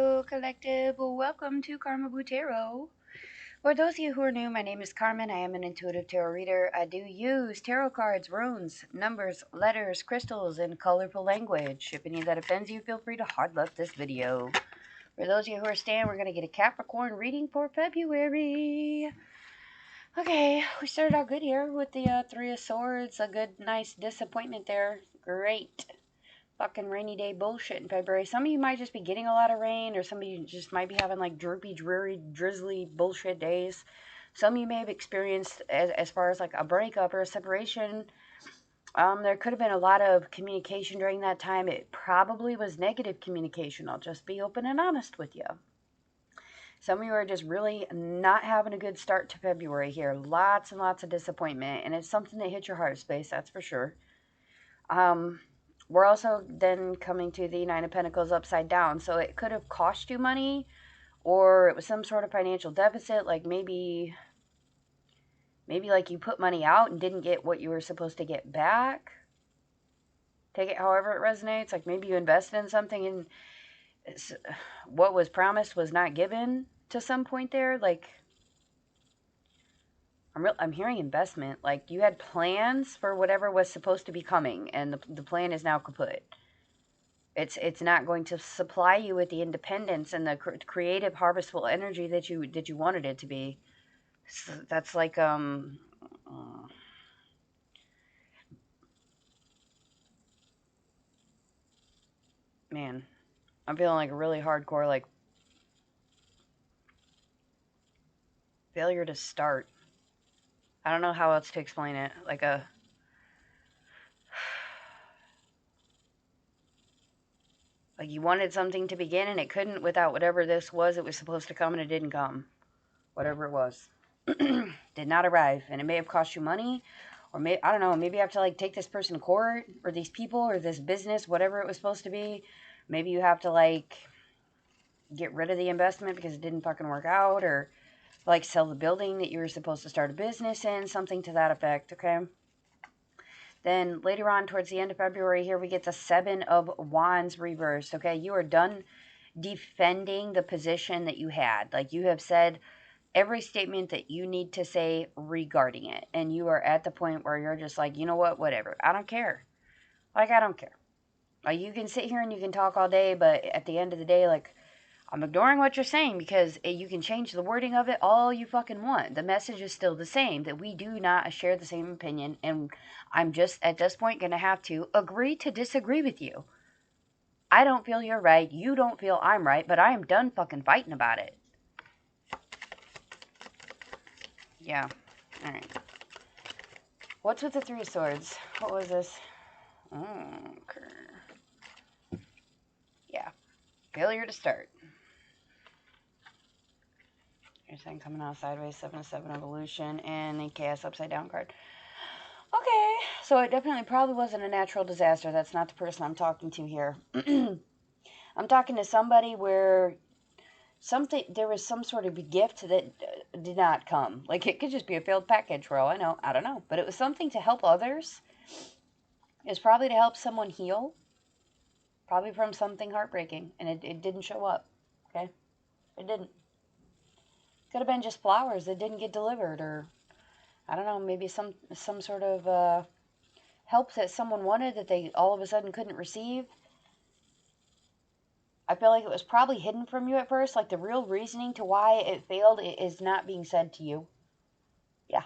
Hello, Collective. Welcome to Carmaboo Tarot. For those of you who are new, my name is Carmen. I am an intuitive tarot reader. I do use tarot cards, runes, numbers, letters, crystals, and colorful language. If any of that offends you, feel free to hard left this video. For those of you who are staying, we're going to get a Capricorn reading for February. Okay, we started out good here with the Three of Swords. A good, nice disappointment there. Great fucking rainy day bullshit in February. Some of you might just be getting a lot of rain, or some of you just might be having like droopy, dreary, drizzly bullshit days. Some of you may have experienced, as far as like a breakup or a separation, there could have been a lot of communication during that time. It probably was negative communication. I'll just be open and honest with you. Some of you are just really not having a good start to February here. Lots and lots of disappointment, and it's something that hit your heart space, that's for sure. We're also then coming to the Nine of Pentacles upside down. So it could have cost you money, or it was some sort of financial deficit. Like maybe like you put money out and didn't get what you were supposed to get back. Take it however it resonates. Like maybe you invested in something and what was promised was not given to some point there. Like I'm hearing investment. Like you had plans for whatever was supposed to be coming, and the plan is now kaput. It's not going to supply you with the independence and the creative, harvestful energy that you wanted it to be. So that's like man, I'm feeling like a really hardcore like failure to start. I don't know how else to explain it. Like you wanted something to begin and it couldn't without whatever this was. It was supposed to come and it didn't come. Whatever it was. Did not arrive, and it may have cost you money, or I don't know, maybe you have to like take this person to court, or these people, or this business, whatever it was supposed to be. Maybe you have to like get rid of the investment because it didn't fucking work out, or like sell the building that you were supposed to start a business in, something to that effect. Okay. Then later on towards the end of February here, we get the Seven of Wands reversed. Okay, you are done defending the position that you had. Like you have said every statement that you need to say regarding it, and you are at the point where you're just like, you know what, whatever, I don't care. Like I don't care. Like you can sit here and you can talk all day, but at the end of the day, like I'm ignoring what you're saying because you can change the wording of it all you fucking want. The message is still the same, that we do not share the same opinion, and I'm just at this point going to have to agree to disagree with you. I don't feel you're right, you don't feel I'm right, but I am done fucking fighting about it. Yeah. All right. What's with the Three of Swords? What was this? Okay. Yeah. Failure to start. You're saying coming out sideways, 7-7 evolution, and a chaos upside down card. Okay. So it definitely probably wasn't a natural disaster. That's not the person I'm talking to here. I'm talking to somebody where there was some sort of a gift that did not come. Like it could just be a failed package for all I know. I don't know. But it was something to help others. It's probably to help someone heal. Probably from something heartbreaking. And it didn't show up. Okay? It didn't. Could have been just flowers that didn't get delivered. Or, I don't know, maybe some sort of help that someone wanted that they all of a sudden couldn't receive. I feel like it was probably hidden from you at first. Like the real reasoning to why it failed is not being said to you. Yeah.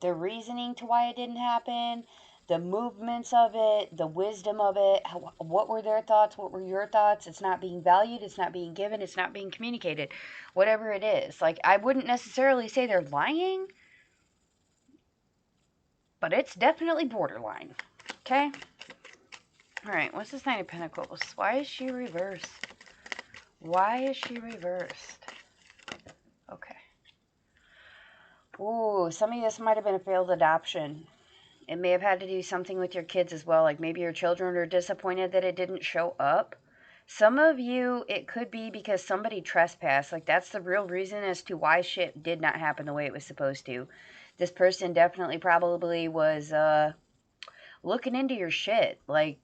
The reasoning to why it didn't happen, the movements of it, the wisdom of it, what were their thoughts, what were your thoughts. It's not being valued, it's not being given, it's not being communicated, whatever it is. Like I wouldn't necessarily say they're lying, but it's definitely borderline. Okay. All right, what's this Nine of Pentacles? Why is she reversed? Why is she reversed? Okay. Ooh, some of this might have been a failed adoption. It may have had to do something with your kids as well. Like maybe your children are disappointed that it didn't show up. Some of you, it could be because somebody trespassed. Like that's the real reason as to why shit did not happen the way it was supposed to. This person definitely probably was looking into your shit. Like,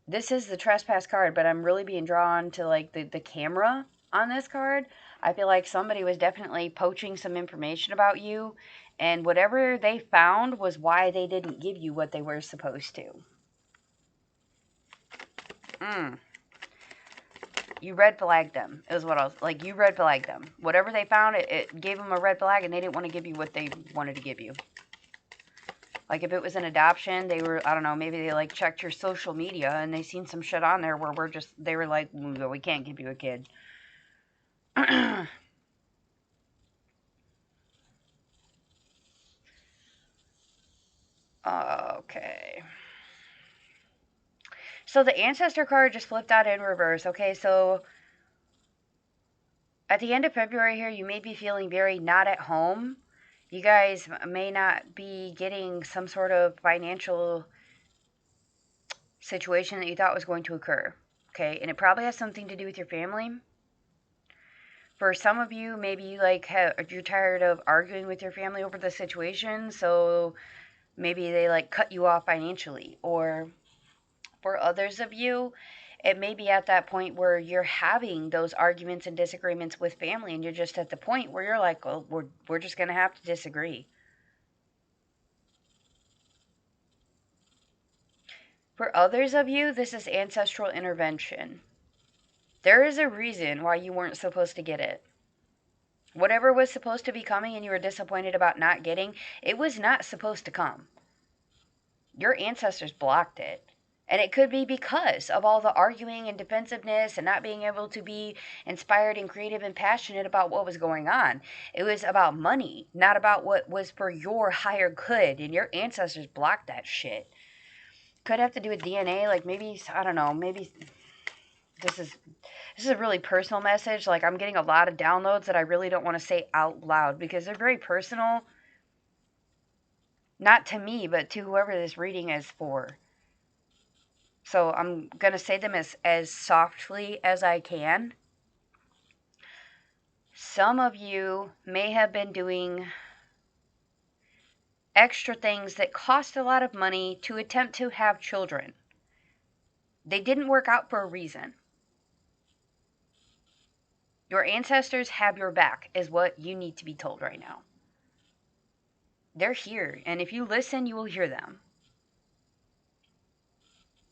this is the trespass card, but I'm really being drawn to like the camera on this card. I feel like somebody was definitely poaching some information about you, and whatever they found was why they didn't give you what they were supposed to. You red flagged them, is what I was like. You red flagged them. Whatever they found, it gave them a red flag, and they didn't want to give you what they wanted to give you. Like, if it was an adoption, they were, I don't know, maybe they, like, checked your social media and they seen some shit on there where they were like, we can't give you a kid. Okay. So the ancestor card just flipped out in reverse. Okay, so at the end of February here, you may be feeling very not at home. You guys may not be getting some sort of financial situation that you thought was going to occur. Okay, and it probably has something to do with your family. For some of you, maybe you you're tired of arguing with your family over the situation, so maybe they like cut you off financially. Or for others of you, it may be at that point where you're having those arguments and disagreements with family, and you're just at the point where you're like, well, we're just gonna have to disagree. For others of you, this is ancestral intervention. There is a reason why you weren't supposed to get it. Whatever was supposed to be coming and you were disappointed about not getting, it was not supposed to come. Your ancestors blocked it. And it could be because of all the arguing and defensiveness and not being able to be inspired and creative and passionate about what was going on. It was about money, not about what was for your higher good. And your ancestors blocked that shit. Could have to do with DNA. Like, maybe, I don't know, maybe this is a really personal message. Like, I'm getting a lot of downloads that I really don't want to say out loud because they're very personal. Not to me, but to whoever this reading is for. So I'm going to say them as softly as I can. Some of you may have been doing extra things that cost a lot of money to attempt to have children. They didn't work out for a reason. Your ancestors have your back, is what you need to be told right now. They're here, and if you listen, you will hear them.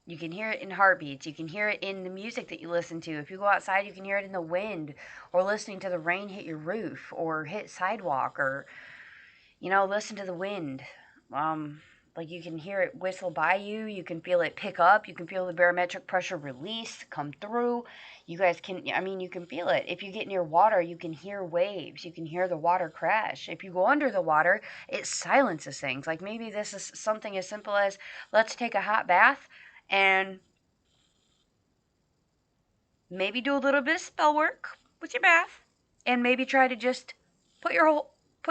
You can hear it in heartbeats. You can hear it in the music that you listen to. If you go outside, you can hear it in the wind, or listening to the rain hit your roof, or hit sidewalk, or, listen to the wind. Like, you can hear it whistle by you. You can feel it pick up. You can feel the barometric pressure release, come through. You guys can, you can feel it. If you get near water, you can hear waves. You can hear the water crash. If you go under the water, it silences things. Like, maybe this is something as simple as, let's take a hot bath and maybe do a little bit of spell work with your bath, and maybe try to just put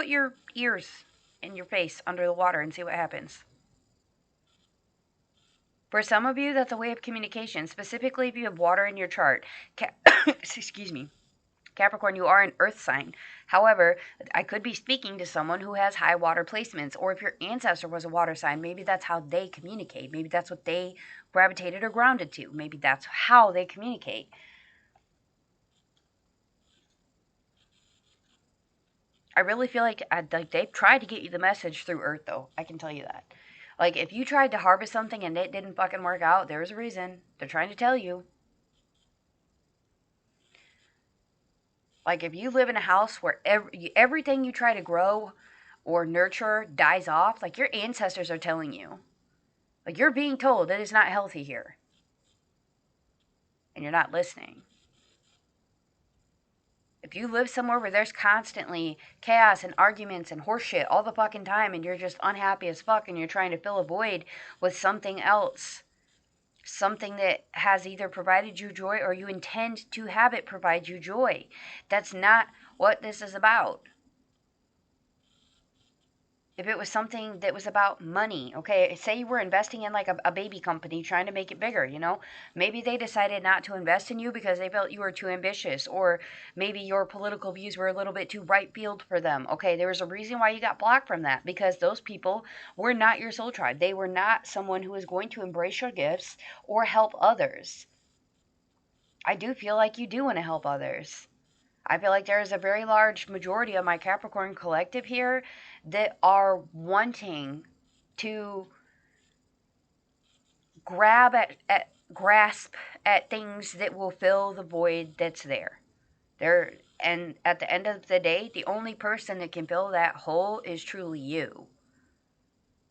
your ears and your face under the water and see what happens. For some of you, that's a way of communication, specifically if you have water in your chart. Excuse me. Capricorn, you are an earth sign. However, I could be speaking to someone who has high water placements, or if your ancestor was a water sign, maybe that's how they communicate. Maybe that's what they gravitated or grounded to. Maybe that's how they communicate. I really feel like they've tried to get you the message through Earth, though. I can tell you that. Like, if you tried to harvest something and it didn't fucking work out, there's a reason. They're trying to tell you. Like, if you live in a house where everything you try to grow or nurture dies off, like, your ancestors are telling you. Like, you're being told that it's not healthy here. And you're not listening. If you live somewhere where there's constantly chaos and arguments and horseshit all the fucking time, and you're just unhappy as fuck, and you're trying to fill a void with something else, something that has either provided you joy or you intend to have it provide you joy, that's not what this is about. if it was something that was about money, okay, say you were investing in like a baby company trying to make it bigger, you know, maybe they decided not to invest in you because they felt you were too ambitious, or maybe your political views were a little bit too right field for them. Okay, there was a reason why you got blocked from that, because those people were not your soul tribe. They were not someone who was going to embrace your gifts or help others. I do feel like you do want to help others. I feel like there is a very large majority of my Capricorn collective here that are wanting to grasp at things that will fill the void that's there. There, and at the end of the day, the only person that can fill that hole is truly you.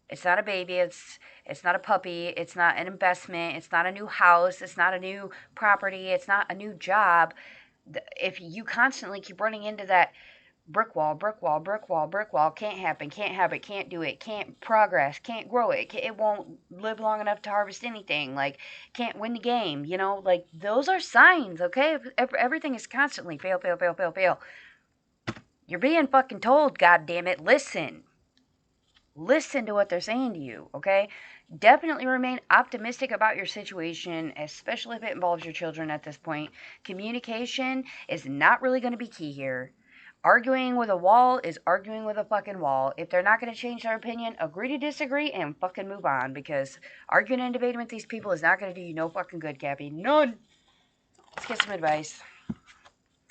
It's not a baby, it's not a puppy, it's not an investment, it's not a new house, it's not a new property, it's not a new job. If you constantly keep running into that brick wall, brick wall, brick wall, brick wall, can't happen, can't have it, can't do it, can't progress, can't grow it, it won't live long enough to harvest anything, like, can't win the game, you know, like, those are signs, okay? Everything is constantly fail, fail, fail, fail, fail. You're being fucking told, god damn it, listen. Listen to what they're saying to you, okay? Definitely remain optimistic about your situation, especially if it involves your children at this point. Communication is not really going to be key here. Arguing with a wall is arguing with a fucking wall. If they're not going to change their opinion, agree to disagree and fucking move on, because arguing and debating with these people is not going to do you no fucking good, Cappy. None. Let's get some advice.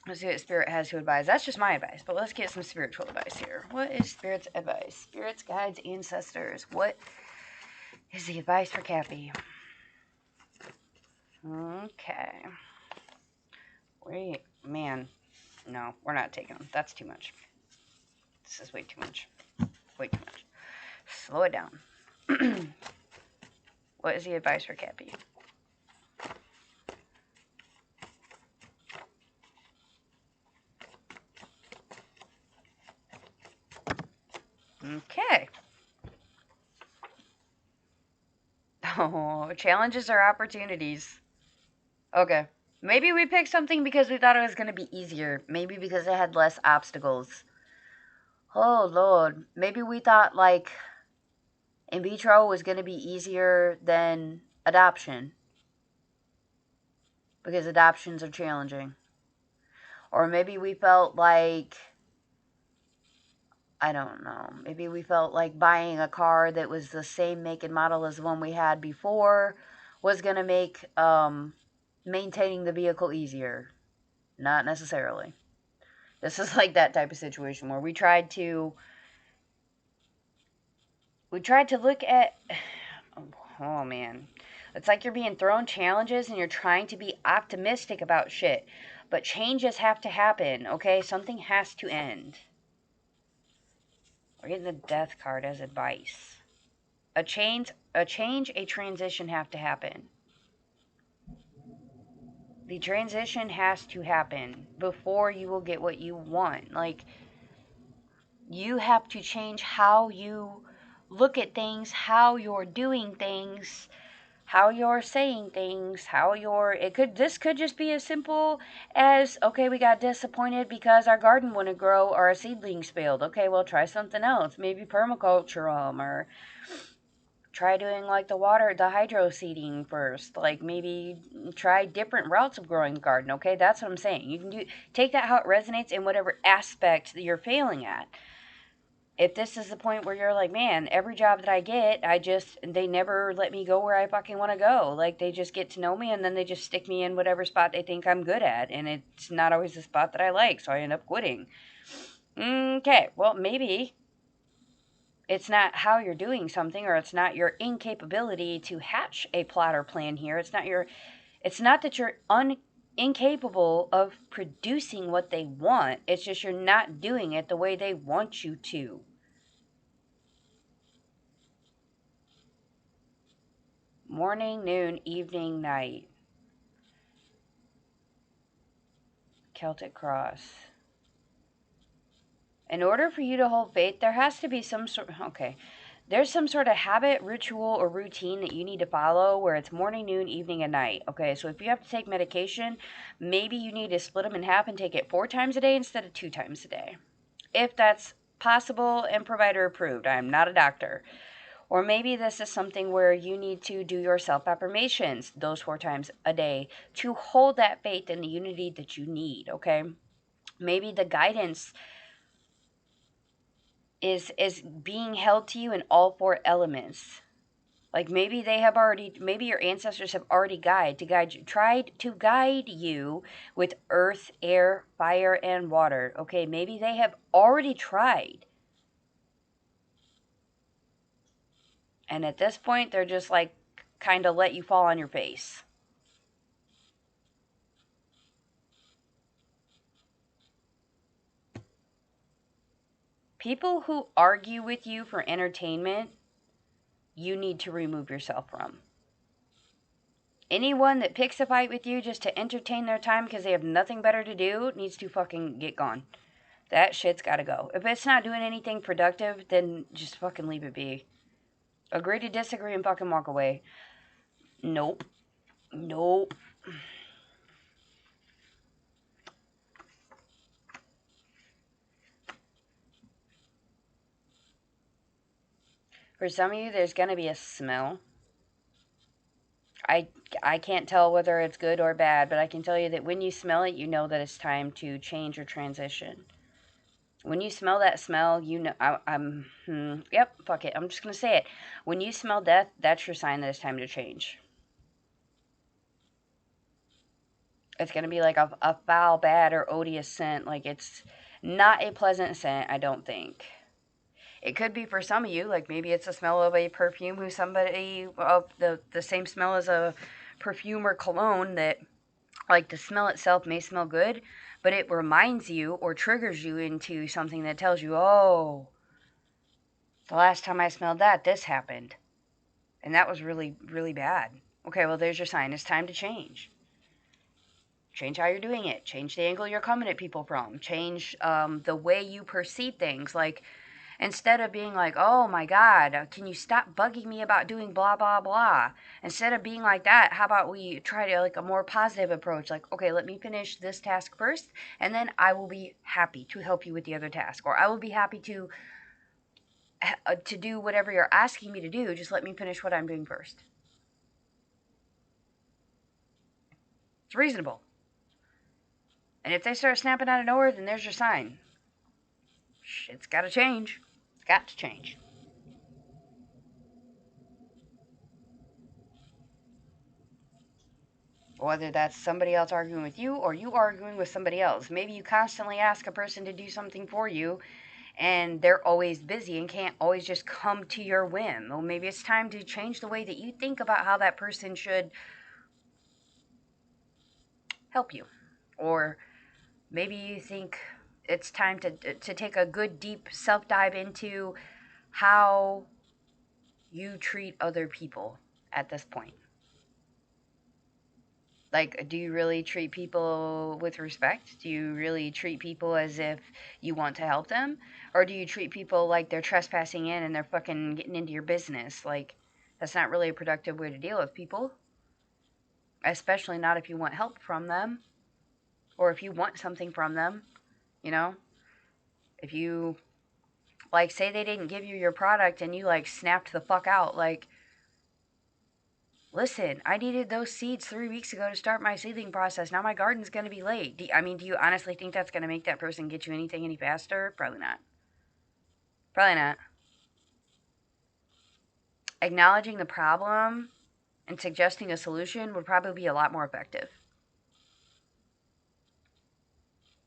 Let's see what Spirit has to advise. That's just my advice, but let's get some spiritual advice here. What is Spirit's advice? Spirits, guides, ancestors. What is the advice for Cappy? Okay. Wait, man. No, we're not taking them. That's too much. This is way too much. Way too much. Slow it down. What is the advice for Cappy? Okay. Oh, challenges or opportunities. Okay. Maybe we picked something because we thought it was going to be easier. Maybe because it had less obstacles. Oh, Lord. Maybe we thought, like, in vitro was going to be easier than adoption, because adoptions are challenging. Or maybe we felt like, I don't know, maybe we felt like buying a car that was the same make and model as the one we had before was going to make maintaining the vehicle easier. Not necessarily. This is like that type of situation where we tried to look at, oh man, it's like you're being thrown challenges and you're trying to be optimistic about shit, but changes have to happen, okay? Something has to end. We're getting the death card as advice. A transition have to happen. The transition has to happen before you will get what you want. Like, you have to change how you look at things, how you're doing things, how you're saying things, this could just be as simple as, okay, we got disappointed because our garden wouldn't grow or our seedlings failed. Okay, well, try something else. Maybe permaculture or try doing like the hydro seeding first. Like, maybe try different routes of growing the garden. Okay, that's what I'm saying. You can take that how it resonates in whatever aspect that you're failing at. If this is the point where you're like, man, every job that I get, they never let me go where I fucking want to go. Like, they just get to know me and then they just stick me in whatever spot they think I'm good at. And it's not always the spot that I like, so I end up quitting. Okay, well, maybe it's not how you're doing something, or it's not your incapability to hatch a plot or plan here. It's not that you're incapable of producing what they want. It's just you're not doing it the way they want you to. Morning, noon, evening, night. Celtic cross. In order for you to hold faith, there has to be there's some sort of habit, ritual, or routine that you need to follow where it's morning, noon, evening, and night. Okay, so if you have to take medication, maybe you need to split them in half and take it 4 times a day instead of 2 times a day. If that's possible and provider approved. I am not a doctor. Or maybe this is something where you need to do your self-affirmations those 4 times a day to hold that faith in the unity that you need, okay? Maybe the guidance is being held to you in all 4 elements. Like maybe maybe your ancestors have already tried to guide you with earth, air, fire, and water. Okay, maybe they have already tried. And at this point, they're just like kind of let you fall on your face. People who argue with you for entertainment, you need to remove yourself from. Anyone that picks a fight with you just to entertain their time because they have nothing better to do needs to fucking get gone. That shit's gotta go. If it's not doing anything productive, then just fucking leave it be. Agree to disagree and fucking walk away. Nope. Nope. For some of you, there's gonna be a smell. I can't tell whether it's good or bad, but I can tell you that when you smell it, you know that it's time to change or transition. When you smell that smell, you know, yep, fuck it. I'm just going to say it. When you smell death, that's your sign that it's time to change. It's going to be like a foul, bad, or odious scent. Like, it's not a pleasant scent, I don't think. It could be for some of you, like maybe it's the smell of a perfume who somebody of the same smell as a perfume or cologne that, like, the smell itself may smell good, but it reminds you or triggers you into something that tells you, oh, the last time I smelled that, this happened. And that was really, really bad. Okay, well, there's your sign. It's time to change. Change how you're doing it. Change the angle you're coming at people from. Change the way you perceive things. Like, instead of being like, oh my God, can you stop bugging me about doing blah, blah, blah? Instead of being like that, how about we try to, like, a more positive approach? Like, okay, let me finish this task first, and then I will be happy to help you with the other task. Or I will be happy to do whatever you're asking me to do. Just let me finish what I'm doing first. It's reasonable. And if they start snapping out of nowhere, then there's your sign. Shit's got to change. It's got to change. Whether that's somebody else arguing with you or you arguing with somebody else. Maybe you constantly ask a person to do something for you and they're always busy and can't always just come to your whim. Or maybe it's time to change the way that you think about how that person should help you. Or maybe you think it's time to take a good deep self dive into how you treat other people at this point. Like, do you really treat people with respect? Do you really treat people as if you want to help them? Or do you treat people like they're trespassing in and they're fucking getting into your business? Like, that's not really a productive way to deal with people. Especially not if you want help from them. Or if you want something from them, you know? If you, like, say they didn't give you your product and you, like, snapped the fuck out, like, listen, I needed those seeds 3 weeks ago to start my seedling process. Now my garden's going to be late. Do you honestly think that's going to make that person get you anything any faster? Probably not. Probably not. Acknowledging the problem and suggesting a solution would probably be a lot more effective.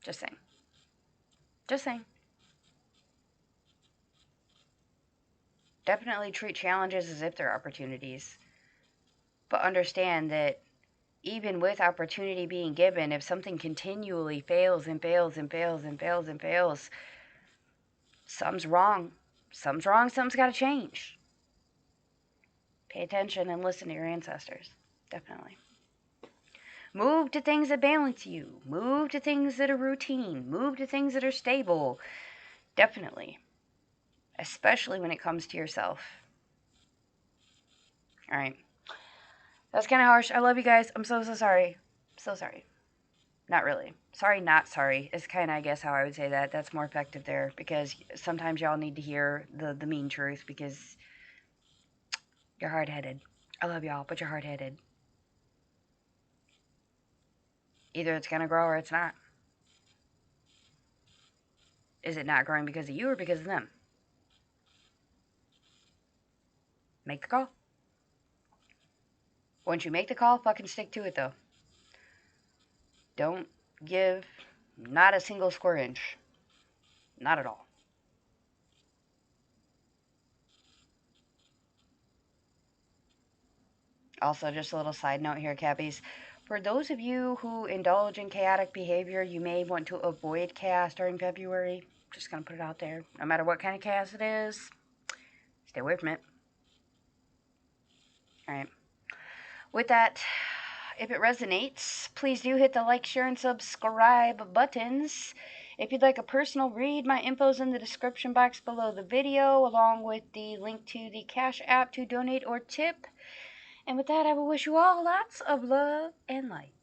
Just saying. Just saying. Definitely treat challenges as if they're opportunities. But understand that even with opportunity being given, if something continually fails and fails and fails and fails and fails, something's wrong. Something's wrong. Something's got to change. Pay attention and listen to your ancestors. Definitely. Move to things that balance you. Move to things that are routine. Move to things that are stable. Definitely. Especially when it comes to yourself. Alright. That's kind of harsh. I love you guys. I'm so sorry. So sorry. Not really. Sorry, not sorry. Is kind of, I guess, how I would say that. That's more effective there because sometimes y'all need to hear the mean truth because you're hard headed. I love y'all, but you're hard headed. Either it's gonna grow or it's not. Is it not growing because of you or because of them? Make the call. Once you make the call, fucking stick to it though. Don't give not a single square inch. Not at all. Also, just a little side note here, Cappies. For those of you who indulge in chaotic behavior, you may want to avoid chaos during February. Just gonna put it out there. No matter what kind of chaos it is, stay away from it. Alright. With that, if it resonates, please do hit the like, share, and subscribe buttons. If you'd like a personal read, my info's in the description box below the video, along with the link to the Cash App to donate or tip. And with that, I will wish you all lots of love and light.